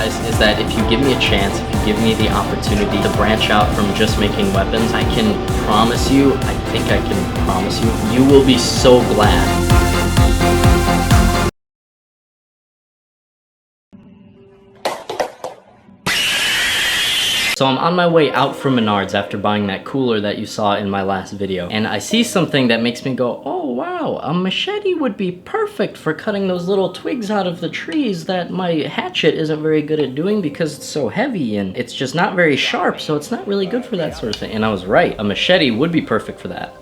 guys, is that if you give me a chance, if you give me the opportunity to branch out from just making weapons, I can promise you, I think I can promise you, you will be so glad. So I'm on my way out from Menards after buying that cooler that you saw in my last video, and I see something that makes me go, oh wow, a machete would be perfect for cutting those little twigs out of the trees that my hatchet isn't very good at doing because it's so heavy and it's just not very sharp, so it's not really good for that sort of thing. And I was right, a machete would be perfect for that.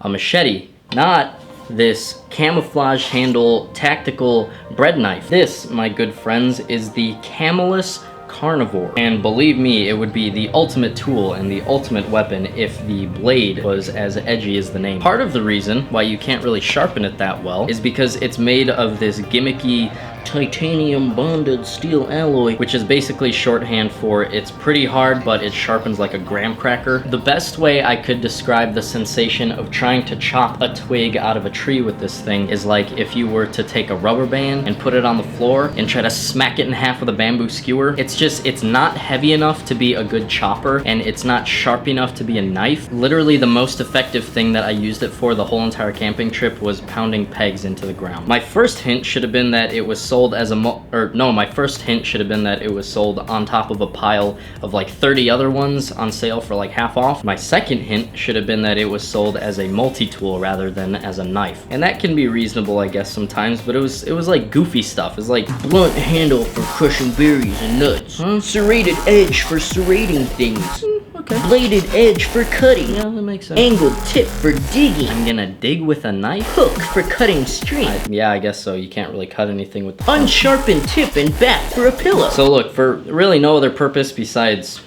A machete, not this camouflage handle tactical bread knife. This, my good friends, is the Camillus CARNIVORE, and believe me, it would be the ultimate tool and the ultimate weapon if the blade was as edgy as the name. Part of the reason why you can't really sharpen it that well is because it's made of this gimmicky titanium bonded steel alloy, which is basically shorthand for it's pretty hard but it sharpens like a graham cracker. The best way I could describe the sensation of trying to chop a twig out of a tree with this thing is like if you were to take a rubber band and put it on the floor and try to smack it in half with a bamboo skewer. It's not heavy enough to be a good chopper, and it's not sharp enough to be a knife. Literally the most effective thing that I used it for the whole entire camping trip was pounding pegs into the ground. My first hint should have been that it was sold as my first hint should have been that it was sold on top of a pile of like 30 other ones on sale for like half off. My second hint should have been that it was sold as a multi-tool rather than as a knife. And that can be reasonable, I guess, sometimes, but it was like goofy stuff. It's like blunt handle for crushing berries and nuts. Serrated edge for serrating things. Okay. Bladed edge for cutting. Yeah, that makes sense. Angled tip for digging. I'm gonna dig with a knife. Hook for cutting string. Yeah, I guess so. You can't really cut anything with the unsharpened tip and back for a pillow. So look, for really no other purpose besides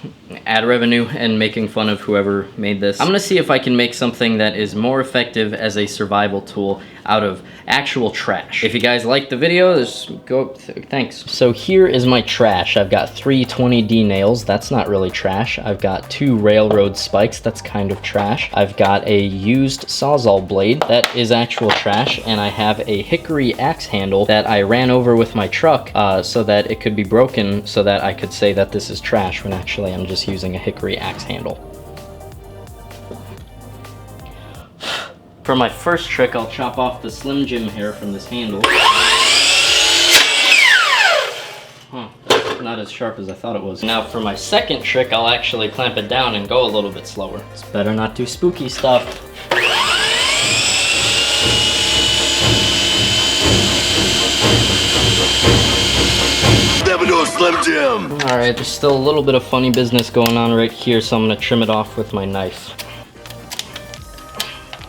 ad revenue and making fun of whoever made this, I'm gonna see if I can make something that is more effective as a survival tool out of actual trash. If you guys liked the video, just go, thanks. So here is my trash. I've got 3 20D nails, that's not really trash. I've got 2 railroad spikes, that's kind of trash. I've got a used Sawzall blade, that is actual trash, and I have a hickory axe handle that I ran over with my truck so that it could be broken so that I could say that this is trash when actually I'm just using a hickory axe handle. For my first trick, I'll chop off the Slim Jim hair from this handle. Huh, that's not as sharp as I thought it was. Now for my second trick, I'll actually clamp it down and go a little bit slower. It's better not do spooky stuff. Never do a Slim Jim! Alright, there's still a little bit of funny business going on right here, so I'm gonna trim it off with my knife.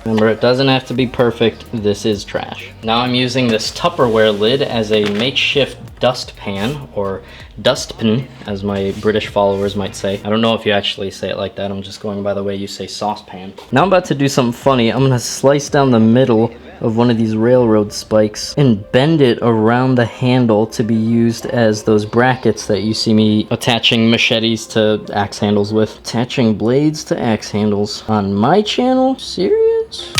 Remember, it doesn't have to be perfect, this is trash. Now I'm using this Tupperware lid as a makeshift dustpan, or dustpan, as my British followers might say. I don't know if you actually say it like that, I'm just going by the way you say saucepan. Now I'm about to do something funny. I'm gonna slice down the middle of one of these railroad spikes and bend it around the handle to be used as those brackets that you see me attaching machetes to axe handles with. Attaching blades to axe handles on my channel? Serious?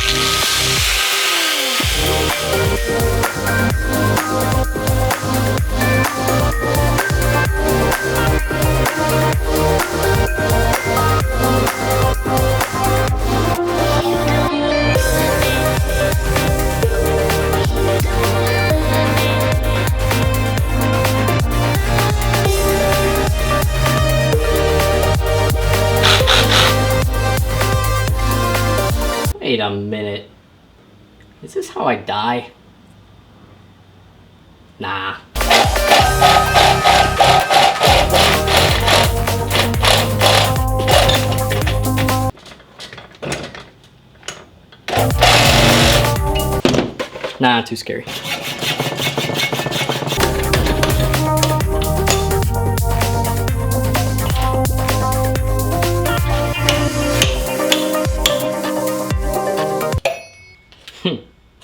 Wait a minute. Is this how I die? Nah. Nah, too scary.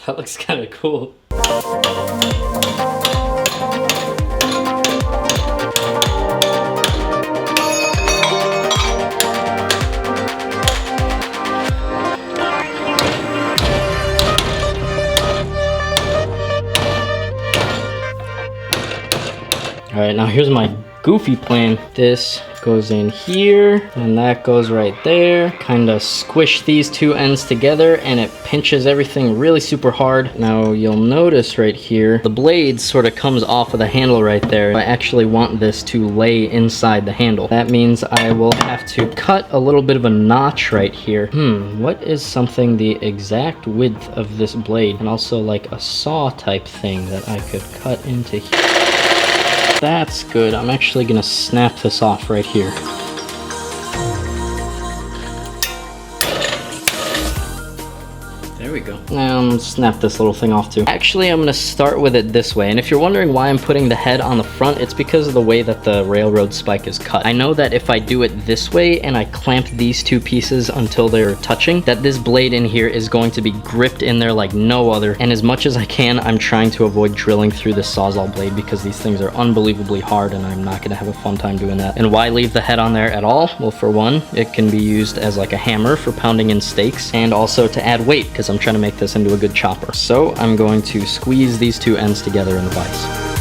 That looks kind of cool. All right, now here's my goofy plan. This goes in here, and that goes right there. Kind of squish these two ends together, and it pinches everything really super hard. Now you'll notice right here, the blade sort of comes off of the handle right there. I actually want this to lay inside the handle. That means I will have to cut a little bit of a notch right here. What is something the exact width of this blade, and also like a saw type thing that I could cut into here? That's good. I'm actually gonna snap this off right here. There we go. Now I'm gonna snap this little thing off too. Actually, I'm gonna start with it this way. And if you're wondering why I'm putting the head on the front, it's because of the way that the railroad spike is cut. I know that if I do it this way and I clamp these two pieces until they're touching, that this blade in here is going to be gripped in there like no other. And as much as I can, I'm trying to avoid drilling through this Sawzall blade because these things are unbelievably hard and I'm not gonna have a fun time doing that. And why leave the head on there at all? Well, for one, it can be used as like a hammer for pounding in steaks, and also to add weight because I'm trying to make this into a good chopper. So I'm going to squeeze these two ends together in the vise.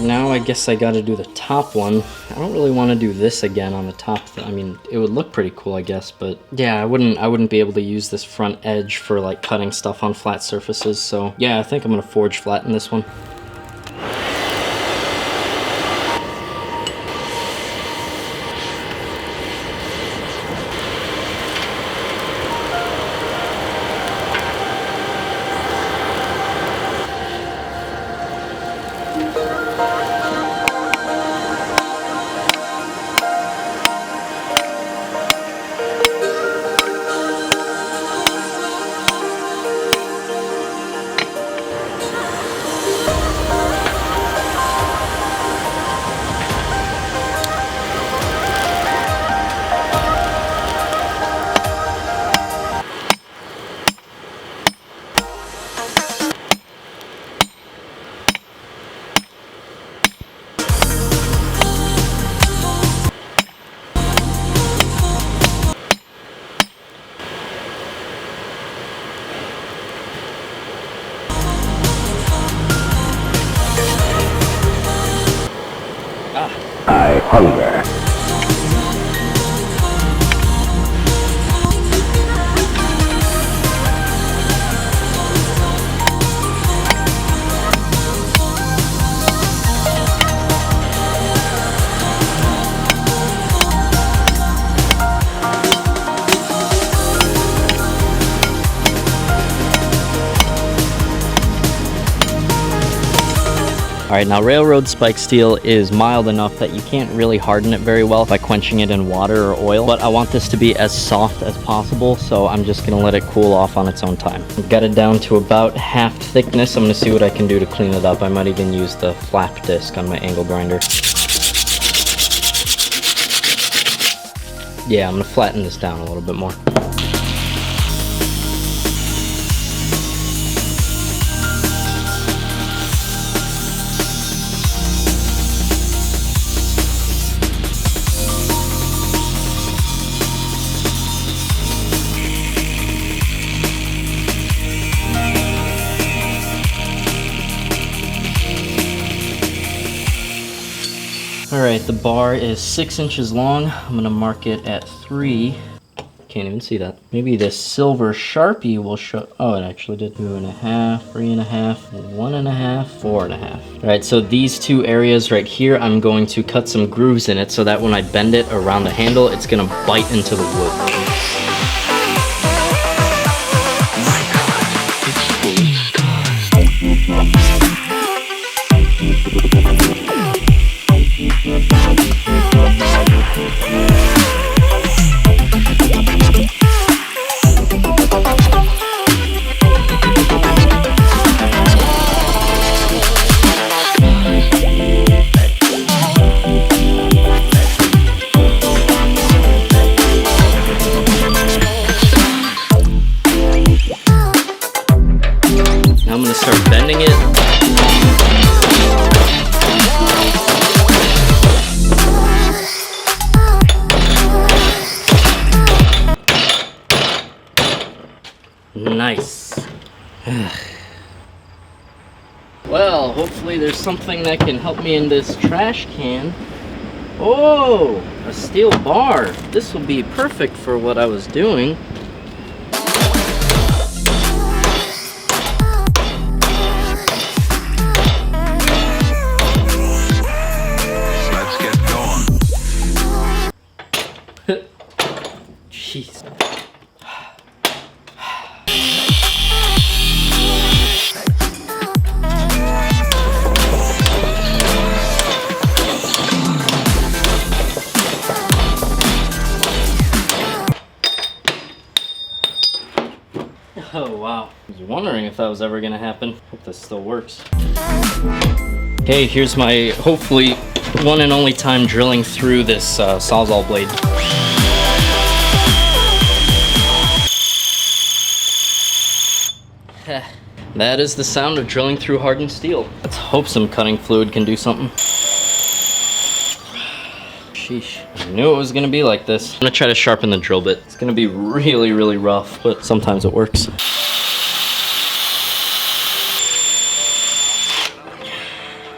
Now I guess I gotta do the top one. I don't really want to do this again on the top. I mean, it would look pretty cool, I guess, but yeah, I wouldn't be able to use this front edge for like cutting stuff on flat surfaces. So yeah, I think I'm gonna forge flatten this one. I hunger. Alright, now railroad spike steel is mild enough that you can't really harden it very well by quenching it in water or oil, but I want this to be as soft as possible, so I'm just going to let it cool off on its own time. I've got it down to about half thickness. I'm going to see what I can do to clean it up. I might even use the flap disc on my angle grinder. Yeah, I'm going to flatten this down a little bit more. Alright, the bar is 6 inches long. I'm gonna mark it at 3. Can't even see that. Maybe this silver Sharpie will show. Oh, it actually did. 2.5, 3.5, 1.5, 4.5. Alright, so these two areas right here, I'm going to cut some grooves in it so that when I bend it around the handle, it's gonna bite into the wood. nice. Well, hopefully there's something that can help me in this trash can. Oh, a steel bar. This will be perfect for what I was doing. Let's get going. Jeez. Oh wow, I was wondering if that was ever gonna happen. Hope this still works. Okay, here's my hopefully one and only time drilling through this Sawzall blade. That is the sound of drilling through hardened steel. Let's hope some cutting fluid can do something. Sheesh. I knew it was gonna be like this. I'm gonna try to sharpen the drill bit. It's gonna be really, really rough, but sometimes it works.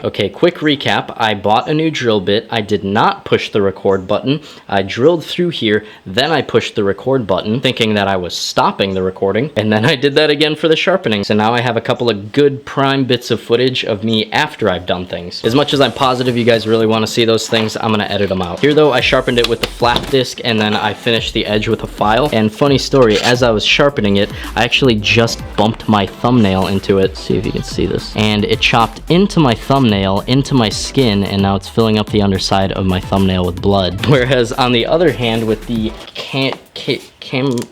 Okay, quick recap. I bought a new drill bit. I did not push the record button. I drilled through here, then I pushed the record button, thinking that I was stopping the recording, and then I did that again for the sharpening. So now I have a couple of good prime bits of footage of me after I've done things. As much as I'm positive you guys really want to see those things, I'm gonna edit them out. Here though, I sharpened it with the flap disc, and then I finished the edge with a file. And funny story, as I was sharpening it, I actually just bumped my thumbnail into it. See if you can see this. And it chopped into my thumbnail, into my skin, and now it's filling up the underside of my thumbnail with blood. Whereas on the other hand, with the Camillus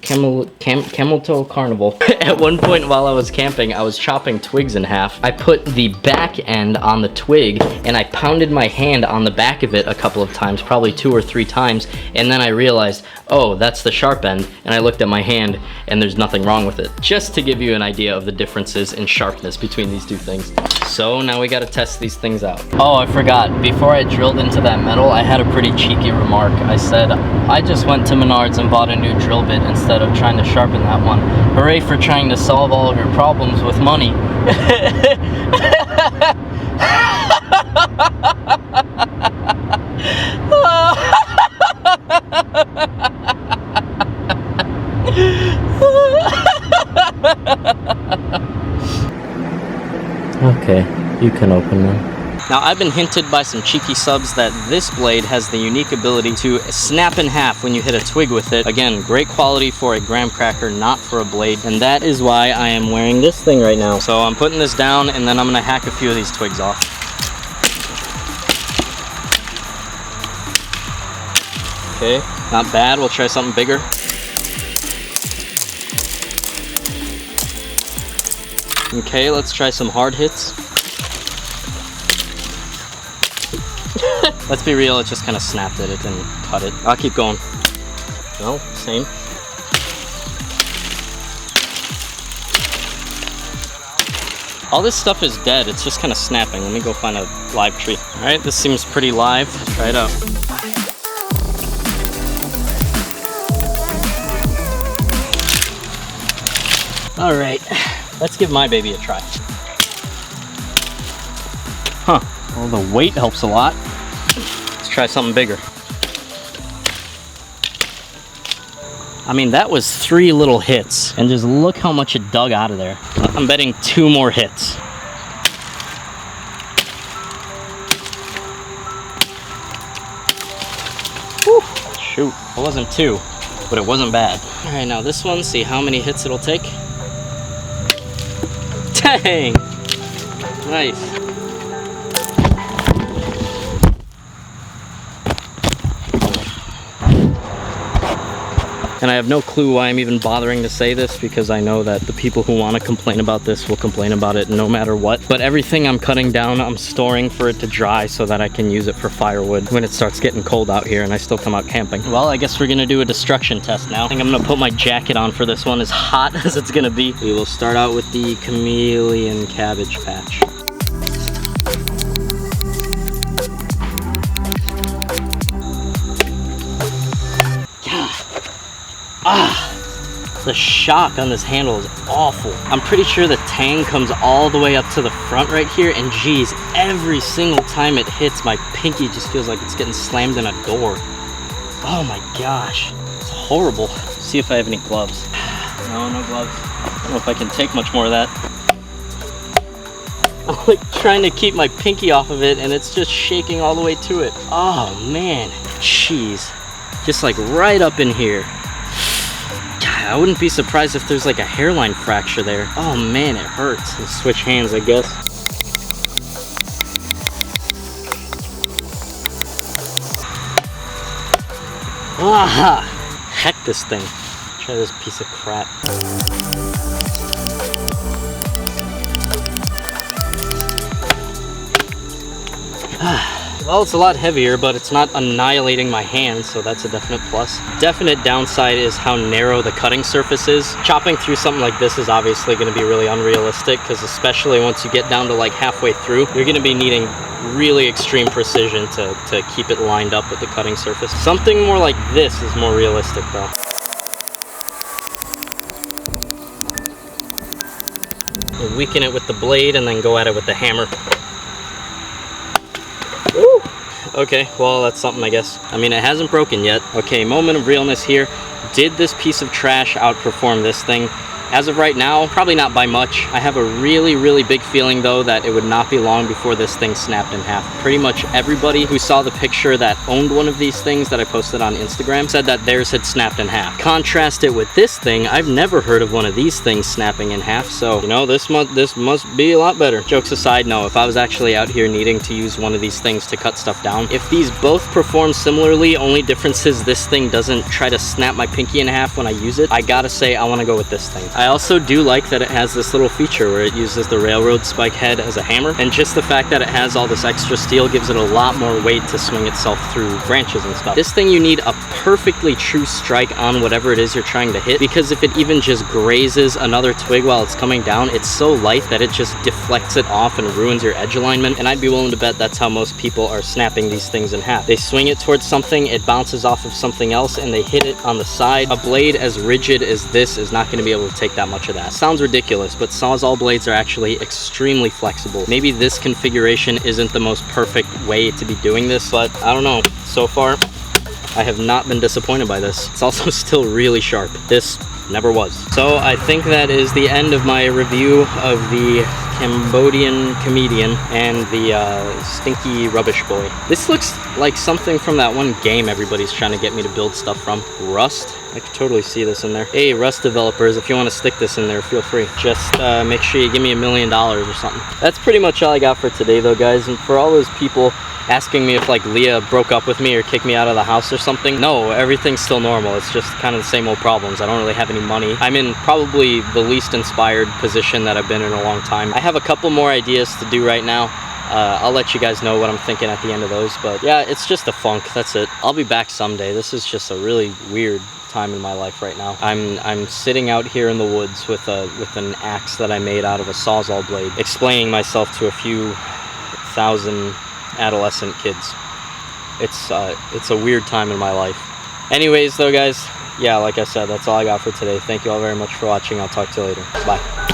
CARNIVORE, at one point while I was camping, I was chopping twigs in half. I put the back end on the twig and I pounded my hand on the back of it a couple of times, probably 2 or 3 times, and then I realized, oh, that's the sharp end, and I looked at my hand and there's nothing wrong with it. Just to give you an idea of the differences in sharpness between these two things. So now we gotta test these things out. Oh, I forgot, before I drilled into that metal, I had a pretty cheeky remark. I said, I just went to Menards and bought a new drill bit instead of trying to sharpen that one. Hooray for trying to solve all of your problems with money. Okay, you can open them. Now, I've been hinted by some cheeky subs that this blade has the unique ability to snap in half when you hit a twig with it. Again, great quality for a graham cracker, not for a blade, and that is why I am wearing this thing right now. So I'm putting this down, and then I'm gonna hack a few of these twigs off. Okay, not bad. We'll try something bigger. Okay, let's try some hard hits. Let's be real, it just kind of snapped it. It didn't cut it. I'll keep going. No, same. All this stuff is dead. It's just kind of snapping. Let me go find a live tree. All right, this seems pretty live. Try it out. All right, let's give my baby a try. Huh, well, the weight helps a lot. Let's try something bigger. I mean, that was 3 little hits, and just look how much it dug out of there. I'm betting 2 more hits. Whew, shoot, it wasn't 2, but it wasn't bad. All right, now this one, see how many hits it'll take. Dang! Nice. And I have no clue why I'm even bothering to say this, because I know that the people who want to complain about this will complain about it no matter what. But everything I'm cutting down, I'm storing for it to dry so that I can use it for firewood when it starts getting cold out here and I still come out camping. Well, I guess we're gonna do a destruction test now. I think I'm gonna put my jacket on for this one, as hot as it's gonna be. We will start out with the chameleon cabbage patch. Ah! The shock on this handle is awful. I'm pretty sure the tang comes all the way up to the front right here, and geez, every single time it hits, my pinky just feels like it's getting slammed in a door. Oh my gosh, it's horrible. See if I have any gloves. No, no gloves. I don't know if I can take much more of that. I'm like trying to keep my pinky off of it, and it's just shaking all the way to it. Oh man, jeez. Just like right up in here. God, I wouldn't be surprised if there's like a hairline fracture there. Oh man, it hurts. Let's switch hands, I guess. Ah, heck this thing. Try this piece of crap. Well, it's a lot heavier, but it's not annihilating my hand, so that's a definite plus. Definite downside is how narrow the cutting surface is. Chopping through something like this is obviously going to be really unrealistic, because especially once you get down to like halfway through, you're going to be needing really extreme precision to keep it lined up with the cutting surface. Something more like this is more realistic though. We'll weaken it with the blade and then go at it with the hammer. Woo! Okay, well that's something I guess. I mean, it hasn't broken yet. Okay, moment of realness here. Did this piece of trash outperform this thing? As of right now, probably not by much. I have a really, really big feeling though that it would not be long before this thing snapped in half. Pretty much everybody who saw the picture that owned one of these things that I posted on Instagram said that theirs had snapped in half. Contrast it with this thing, I've never heard of one of these things snapping in half, so you know, this must be a lot better. Jokes aside, no, if I was actually out here needing to use one of these things to cut stuff down, if these both perform similarly, only difference is this thing doesn't try to snap my pinky in half when I use it, I gotta say I want to go with this thing. I also do like that it has this little feature where it uses the railroad spike head as a hammer, and just the fact that it has all this extra steel gives it a lot more weight to swing itself through branches and stuff. This thing, you need a perfectly true strike on whatever it is you're trying to hit, because if it even just grazes another twig while it's coming down, it's so light that it just deflects it off and ruins your edge alignment, and I'd be willing to bet that's how most people are snapping these things in half. They swing it towards something, it bounces off of something else, and they hit it on the side. A blade as rigid as this is not going to be able to take that much of that. Sounds ridiculous, but Sawzall blades are actually extremely flexible. Maybe this configuration isn't the most perfect way to be doing this, but I don't know. So far, I have not been disappointed by this. It's also still really sharp. This never was. So I think that is the end of my review of the Cambodian comedian and the stinky rubbish boy. This looks like something from that one game everybody's trying to get me to build stuff from. Rust? I could totally see this in there. Hey, Rust developers, if you want to stick this in there, feel free. Just make sure you give me $1 million or something. That's pretty much all I got for today though, guys. And for all those people asking me if like Leah broke up with me or kicked me out of the house or something, no, everything's still normal. It's just kind of the same old problems. I don't really have any money. I'm in probably the least inspired position that I've been in a long time. I have a couple more ideas to do right now. I'll let you guys know what I'm thinking at the end of those, but yeah, it's just a funk. That's it. I'll be back someday. This is just a really weird time in my life right now. I'm sitting out here in the woods with an axe that I made out of a Sawzall blade, explaining myself to a few thousand adolescent kids. It's a weird time in my life. Anyways though, guys, yeah, like I said, that's all I got for today. Thank you all very much for watching. I'll talk to you later. Bye.